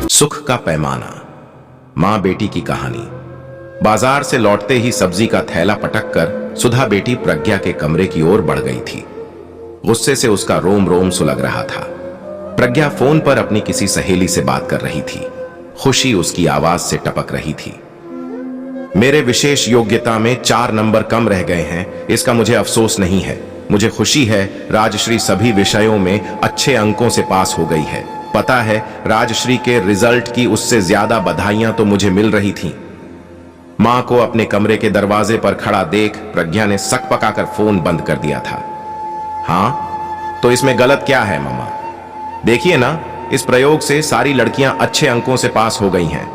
सुख का पैमाना। मां बेटी की कहानी। बाजार से लौटते ही सब्जी का थैला पटककर सुधा बेटी प्रज्ञा के कमरे की ओर बढ़ गई थी। गुस्से से उसका रोम रोम सुलग रहा था। प्रज्ञा फोन पर अपनी किसी सहेली से बात कर रही थी। खुशी उसकी आवाज से टपक रही थी। मेरे विशेष योग्यता में 4 नंबर कम रह गए हैं, इसका मुझे अफसोस नहीं है। मुझे खुशी है राजश्री सभी विषयों में अच्छे अंकों से पास हो गई है। पता है राजश्री के रिजल्ट की उससे ज्यादा बधाइयां तो मुझे मिल रही थीं। मां को अपने कमरे के दरवाजे पर खड़ा देख प्रज्ञा ने सक पकाकर फोन बंद कर दिया था। हाँ, तो इसमें गलत क्या है मम्मा? देखिए ना, इस प्रयोग से सारी लड़कियां अच्छे अंकों से पास हो गई हैं।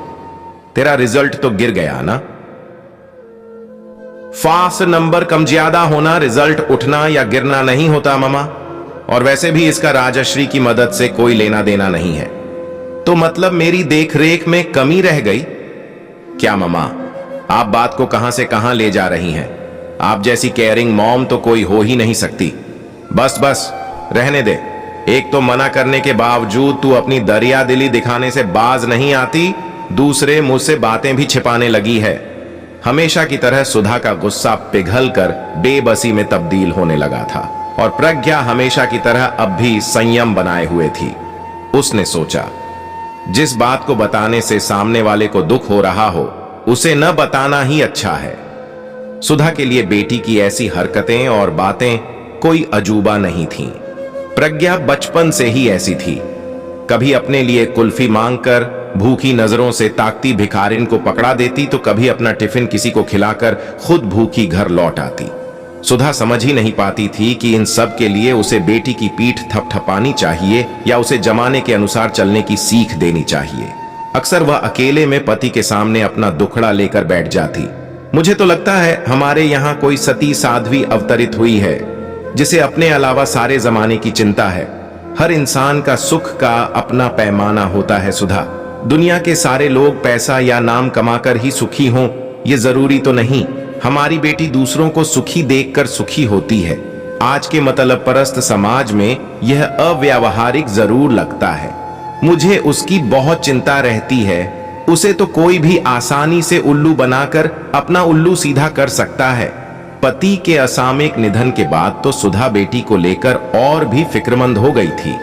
तेरा रिजल्ट तो गिर गया ना। फास्ट नंबर कम ज्यादा होना रिजल्ट उठना या गिरना नहीं होता मम्मा, और वैसे भी इसका राजश्री की मदद से कोई लेना देना नहीं है। तो मतलब मेरी देखरेख में कमी रह गई क्या मम्मा? आप बात को कहां से कहां ले जा रही हैं? आप जैसी केयरिंग मॉम तो कोई हो ही नहीं सकती। बस बस रहने दे। एक तो मना करने के बावजूद तू अपनी दरिया दिली दिखाने से बाज नहीं आती, दूसरे मुझसे बातें भी छिपाने लगी है। हमेशा की तरह सुधा का गुस्सा पिघलकर बेबसी में तब्दील होने लगा था और प्रज्ञा हमेशा की तरह अब भी संयम बनाए हुए थी। उसने सोचा, जिस बात को बताने से सामने वाले को दुख हो रहा हो उसे न बताना ही अच्छा है। सुधा के लिए बेटी की ऐसी हरकतें और बातें कोई अजूबा नहीं थीं। प्रज्ञा बचपन से ही ऐसी थी। कभी अपने लिए कुल्फी मांगकर भूखी नजरों से ताकती भिखारिन को पकड़ा देती, तो कभी अपना टिफिन किसी को खिलाकर खुद भूखी घर लौट आती। सुधा समझ ही नहीं पाती थी कि इन सब के लिए उसे बेटी की पीठ थपथपानी चाहिए या उसे जमाने के अनुसार चलने की सीख देनी चाहिए। अक्सर वह अकेले में पति के सामने अपना दुखड़ा लेकर बैठ जाती। मुझे तो लगता है हमारे यहाँ कोई सती साध्वी अवतरित हुई है जिसे अपने अलावा सारे जमाने की चिंता है। हर इंसान का सुख का अपना पैमाना होता है सुधा। दुनिया के सारे लोग पैसा या नाम कमाकर ही सुखी हों ये जरूरी तो नहीं। हमारी बेटी दूसरों को सुखी देखकर सुखी होती है। आज के मतलब परस्त समाज में यह अव्यावहारिक जरूर लगता है। मुझे उसकी बहुत चिंता रहती है। उसे तो कोई भी आसानी से उल्लू बनाकर अपना उल्लू सीधा कर सकता है। पति के असामयिक निधन के बाद तो सुधा बेटी को लेकर और भी फिक्रमंद हो गई थी।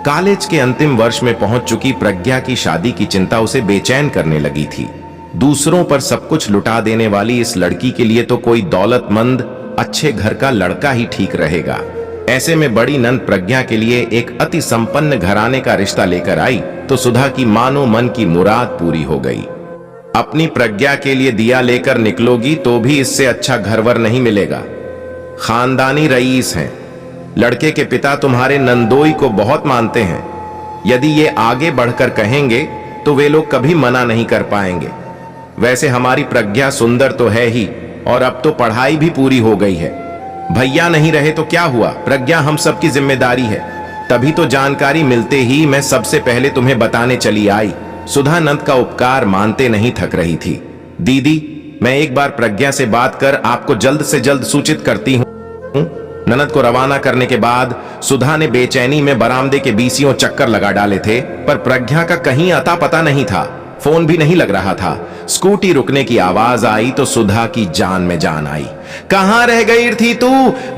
कॉलेज के अंतिम वर्ष में पहुंच चुकी प्रज्ञा की शादी की चिंता उसे बेचैन करने लगी थी। दूसरों पर सब कुछ लुटा देने वाली इस लड़की के लिए तो कोई दौलतमंद अच्छे घर का लड़का ही ठीक रहेगा। ऐसे में बड़ी नंद प्रज्ञा के लिए एक अति संपन्न घराने का रिश्ता लेकर आई तो सुधा की मानो मन की मुराद पूरी हो गई। अपनी प्रज्ञा के लिए दिया लेकर निकलोगी तो भी इससे अच्छा घरवर नहीं मिलेगा। खानदानी रईस हैं। लड़के के पिता तुम्हारे नंदोई को बहुत मानते हैं। यदि ये आगे बढ़कर कहेंगे तो वे लोग कभी मना नहीं कर पाएंगे। वैसे हमारी प्रज्ञा सुंदर तो है ही, और अब तो पढ़ाई भी पूरी हो गई है। भैया नहीं रहे तो क्या हुआ, प्रज्ञा हम सबकी जिम्मेदारी है। तभी तो जानकारी मिलते ही मैं सबसे पहले तुम्हें बताने चली आई। सुधा नंद का उपकार मानते नहीं थक रही थी। दीदी, मैं एक बार प्रज्ञा से बात कर आपको जल्द से जल्द सूचित करती हूँ। ननद को रवाना करने के बाद सुधा ने बेचैनी में बरामदे के बीसियों चक्कर लगा डाले थे, पर प्रज्ञा का कहीं अता पता नहीं था। फोन भी नहीं लग रहा था। स्कूटी रुकने की आवाज आई तो सुधा की जान में जान आई। कहां रह गई थी तू?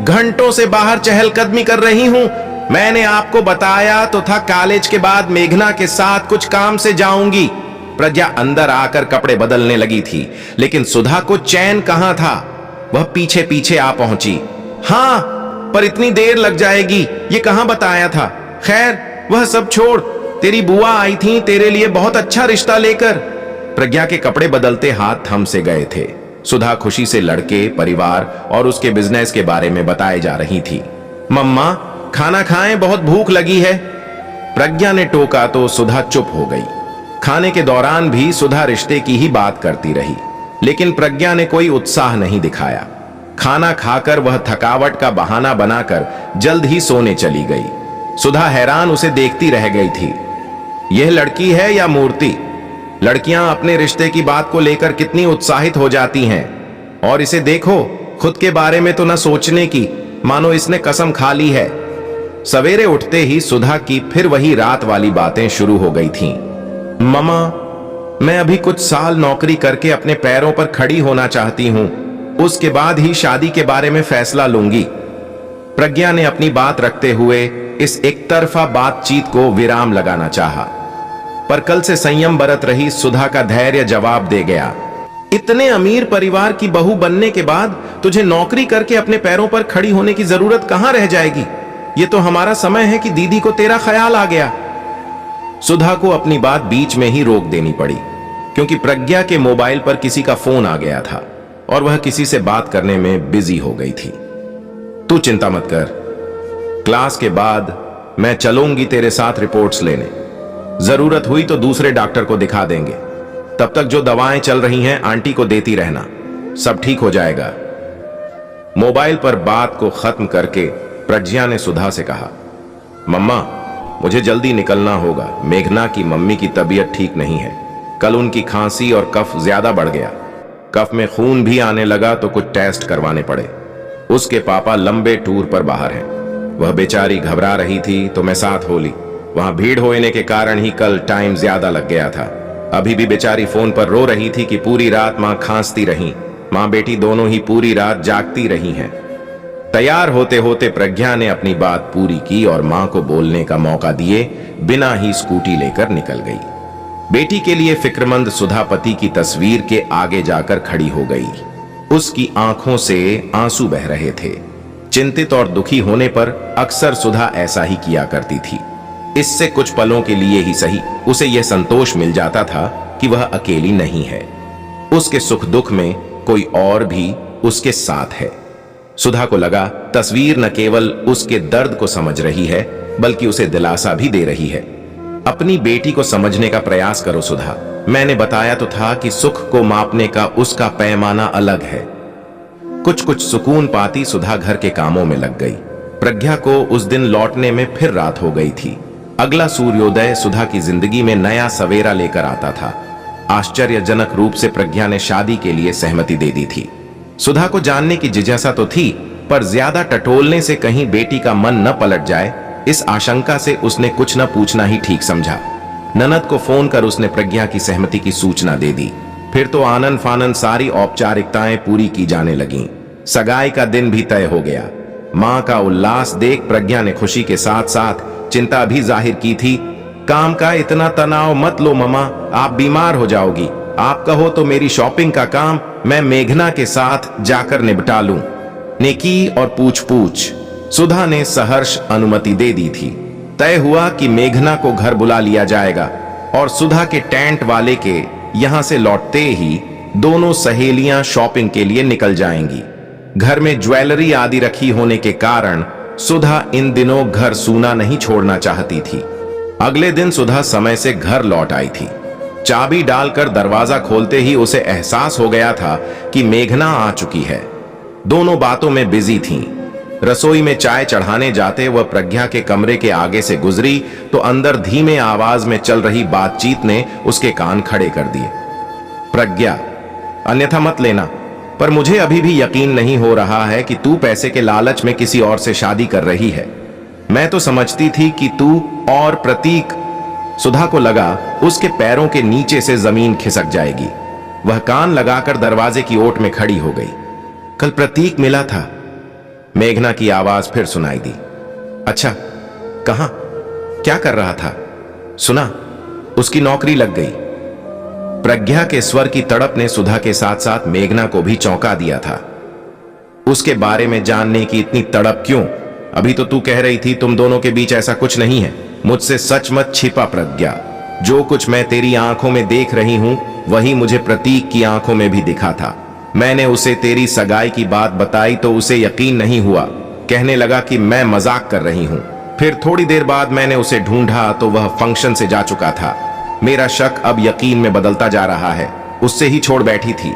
घंटों से बाहर चहलकदमी कर रही हूं। मैंने आपको बताया तो था कॉलेज के बाद मेघना के साथ कुछ काम से जाऊंगी। प्रज्ञा अंदर आकर कपड़े बदलने लगी थी, लेकिन सुधा को चैन कहां था। वह पीछे पीछे आ पहुंची। हाँ, पर इतनी देर लग जाएगी ये कहां बताया था। खैर वह सब छोड़, तेरी बुआ आई थी तेरे लिए बहुत अच्छा रिश्ता लेकर। प्रज्ञा के कपड़े बदलते हाथ थम से गए थे। सुधा खुशी से लड़के, परिवार और उसके बिजनेस के बारे में बताए जा रही थी। मम्मा खाना खाएं, बहुत भूख लगी है। प्रज्ञा ने टोका तो सुधा चुप हो गई। खाने के दौरान भी सुधा रिश्ते की ही बात करती रही, लेकिन प्रज्ञा ने कोई उत्साह नहीं दिखाया। खाना खाकर वह थकावट का बहाना बनाकर जल्द ही सोने चली गई। सुधा हैरान उसे देखती रह गई थी। यह लड़की है या मूर्ति? लड़कियां अपने रिश्ते की बात को लेकर कितनी उत्साहित हो जाती हैं, और इसे देखो खुद के बारे में तो न सोचने की, मानो इसने कसम खा ली है। सवेरे उठते ही सुधा की फिर वही रात वाली बातें शुरू हो गई थीं। ममा, मैं अभी कुछ साल नौकरी करके अपने पैरों पर खड़ी होना चाहती हूं, उसके बाद ही शादी के बारे में फैसला लूंगी। प्रज्ञा ने अपनी बात रखते हुए इस एक तरफा बातचीत को विराम लगाना चाहा, पर कल से संयम बरत रही सुधा का धैर्य जवाब दे गया। इतने अमीर परिवार की बहू बनने के बाद तुझे नौकरी करके अपने पैरों पर खड़ी होने की जरूरत कहां रह जाएगी? ये तो हमारा समय है कि दीदी को तेरा ख्याल आ गया। सुधा को अपनी बात बीच में ही रोक देनी पड़ी, क्योंकि प्रज्ञा के मोबाइल पर किसी का फोन आ गया था और वह किसी से बात करने में बिजी हो गई थी। तू चिंता मत कर, क्लास के बाद मैं चलूंगी तेरे साथ रिपोर्ट्स लेने। जरूरत हुई तो दूसरे डॉक्टर को दिखा देंगे। तब तक जो दवाएं चल रही हैं आंटी को देती रहना, सब ठीक हो जाएगा। मोबाइल पर बात को खत्म करके प्रज्ञा ने सुधा से कहा, मम्मा, मुझे जल्दी निकलना होगा। मेघना की मम्मी की तबीयत ठीक नहीं है। कल उनकी खांसी और कफ ज्यादा बढ़ गया। कफ में खून भी आने लगा तो कुछ टेस्ट करवाने पड़े। उसके पापा लंबे टूर पर बाहर हैं। वह बेचारी घबरा रही थी तो मैं साथ हो ली। वहां भीड़ होने के कारण ही कल टाइम ज्यादा लग गया था। अभी भी बेचारी फोन पर रो रही थी कि पूरी रात मां खांसती रही। मां बेटी दोनों ही पूरी रात जागती रही हैं। तैयार होते होते प्रज्ञा ने अपनी बात पूरी की और मां को बोलने का मौका दिए बिना ही स्कूटी लेकर निकल गई। बेटी के लिए फिक्रमंद सुधा पति की तस्वीर के आगे जाकर खड़ी हो गई। उसकी आंखों से आंसू बह रहे थे। चिंतित और दुखी होने पर अक्सर सुधा ऐसा ही किया करती थी। इससे कुछ पलों के लिए ही सही उसे यह संतोष मिल जाता था कि वह अकेली नहीं है। उसके सुख दुख में कोई और भी उसके साथ है। सुधा को लगा तस्वीर न केवल उसके दर्द को समझ रही है, बल्कि उसे दिलासा भी दे रही है। अपनी बेटी को समझने का प्रयास करो सुधा। मैंने बताया तो था कि सुख को मापने का उसका पैमाना अलग है। कुछ कुछ सुकून पाती सुधा घर के कामों में लग गई। प्रज्ञा को उस दिन लौटने में फिर रात हो गई थी। अगला सूर्योदय सुधा की जिंदगी में नया सवेरा लेकर आता था। आश्चर्यजनक रूप से प्रज्ञा ने शादी के लिए सहमति दे दी थी। सुधा को जानने की जिज्ञासा तो थी, पर ज्यादा टटोलने से कहीं बेटी का मन न पलट जाए, इस आशंका से उसने कुछ न पूछना ही ठीक समझा। ननद को फोन कर उसने प्रज्ञा की सहमति की सूचना दे दी। फिर तो आनन फानन सारी औपचारिकताएं पूरी की जाने लगीं। सगाई का दिन भी तय हो गया। मां का उल्लास देख प्रज्ञा ने खुशी के साथ साथ चिंता भी जाहिर की थी। काम का इतना तनाव मत लो ममा, आप बीमार हो जाओगी। आप कहो तो मेरी शॉपिंग का काम मैं मेघना के साथ जाकर निपटा लूं। नेकी और पूछ पूछ सुधा ने सहर्ष अनुमति दे दी थी। तय हुआ कि मेघना को घर बुला लिया जाएगा और सुधा के टेंट वाले के यहां से लौटते ही दोनों सहेलियां शॉपिंग के लिए निकल जाएंगी। घर में ज्वेलरी आदि रखी होने के कारण सुधा इन दिनों घर सूना नहीं छोड़ना चाहती थी। अगले दिन सुधा समय से घर लौट आई थी। चाबी डालकर दरवाजा खोलते ही उसे एहसास हो गया था कि मेघना आ चुकी है। दोनों बातों में बिजी थीं। रसोई में चाय चढ़ाने जाते वह प्रज्ञा के कमरे के आगे से गुजरी तो अंदर धीमे आवाज में चल रही बातचीत ने उसके कान खड़े कर दिए। प्रज्ञा, अन्यथा मत लेना, पर मुझे अभी भी यकीन नहीं हो रहा है कि तू पैसे के लालच में किसी और से शादी कर रही है। मैं तो समझती थी कि तू और प्रतीक। सुधा को लगा उसके पैरों के नीचे से जमीन खिसक जाएगी। वह कान लगाकर दरवाजे की ओट में खड़ी हो गई। कल प्रतीक मिला था, मेघना की आवाज फिर सुनाई दी। अच्छा, कहां, क्या कर रहा था? सुना, उसकी नौकरी लग गई। प्रज्ञा के स्वर की तड़प ने सुधा के साथ साथ मेघना को भी चौंका दिया था। उसके बारे में जानने की इतनी तड़प क्यों? अभी तो तू कह रही थी तुम दोनों के बीच ऐसा कुछ नहीं है। मुझसे सच मत छिपा प्रज्ञा। जो कुछ मैं तेरी आंखों में देख रही हूं वही मुझे प्रतीक की आंखों में भी दिखा था। मैंने उसे तेरी सगाई की बात बताई तो उसे यकीन नहीं हुआ। कहने लगा कि मैं मजाक कर रही हूं। फिर थोड़ी देर बाद मैंने उसे ढूंढा तो वह फंक्शन से जा चुका था। मेरा शक अब यकीन में बदलता जा रहा है। उससे ही छोड़ बैठी थी।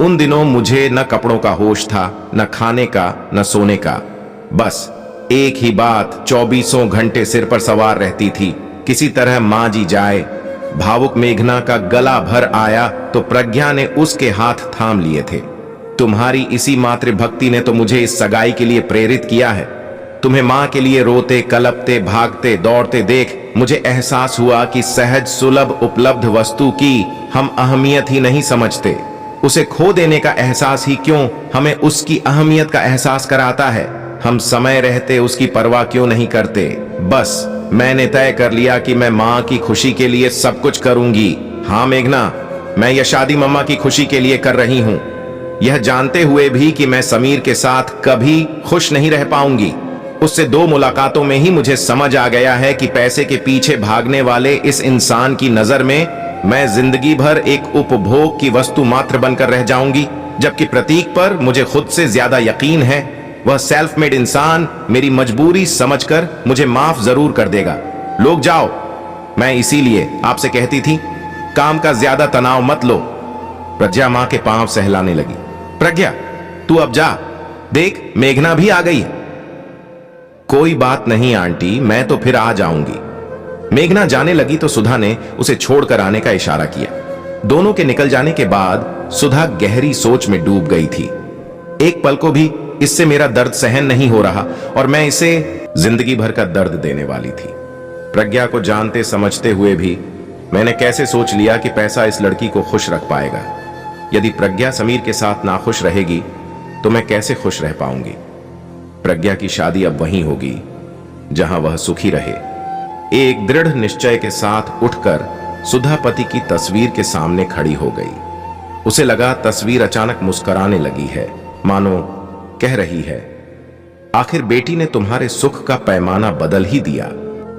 उन दिनों मुझे न कपड़ों का होश था, न खाने का, न सोने का। बस एक ही बात 24 घंटे सिर पर सवार रहती थी, किसी तरह मां जी जाए। भावुक मेघना का गला भर आया तो प्रज्ञा ने उसके हाथ थाम लिए थे। तुम्हारी इसी मातृभक्ति ने तो मुझे इस सगाई के लिए प्रेरित किया है। तुम्हें मां के लिए रोते, कलपते, भागते, दौड़ते देख मुझे एहसास हुआ कि सहज सुलभ उपलब्ध वस्तु की हम अहमियत ही नहीं समझते। उसे खो देने का एहसास ही क्यों हमें उसकी अहमियत का एहसास कराता है। हम समय रहते उसकी परवाह क्यों नहीं करते। बस मैंने तय कर लिया कि मैं मां की खुशी के लिए सब कुछ करूंगी। हाँ मेघना, मैं यह शादी मम्मा की खुशी के लिए कर रही हूं, यह जानते हुए भी कि मैं समीर के साथ कभी खुश नहीं रह पाऊंगी। उससे 2 मुलाकातों में ही मुझे समझ आ गया है कि पैसे के पीछे भागने वाले इस इंसान की नजर में मैं जिंदगी भर एक उपभोग की वस्तु मात्र बनकर रह जाऊंगी, जबकि प्रतीक पर मुझे खुद से ज्यादा यकीन है। वह सेल्फ मेड इंसान मेरी मजबूरी समझकर मुझे माफ जरूर कर देगा। लोग जाओ, मैं इसीलिए आपसे कहती थी काम का ज्यादा तनाव मत लो। प्रज्ञा मां के पांव सहलाने लगी। प्रज्ञा, तू अब जा, देख मेघना भी आ गई है। कोई बात नहीं आंटी, मैं तो फिर आ जाऊंगी। मेघना जाने लगी तो सुधा ने उसे छोड़कर आने का इशारा किया। दोनों के निकल जाने के बाद सुधा गहरी सोच में डूब गई थी। एक पल को भी इससे मेरा दर्द सहन नहीं हो रहा और मैं इसे जिंदगी भर का दर्द देने वाली थी। प्रज्ञा को जानते समझते हुए भी मैंने कैसे सोच लिया कि पैसा इस लड़की को खुश रख पाएगा। यदि प्रज्ञा समीर के साथ नाखुश रहेगी तो मैं कैसे खुश रह पाऊंगी। प्रज्ञा की शादी अब वहीं होगी जहां वह सुखी रहे। एक दृढ़ निश्चय के साथ उठकर सुधा पति की तस्वीर के सामने खड़ी हो गई। उसे लगा तस्वीर अचानक मुस्कुराने लगी है, मानो कह रही है, आखिर बेटी ने तुम्हारे सुख का पैमाना बदल ही दिया।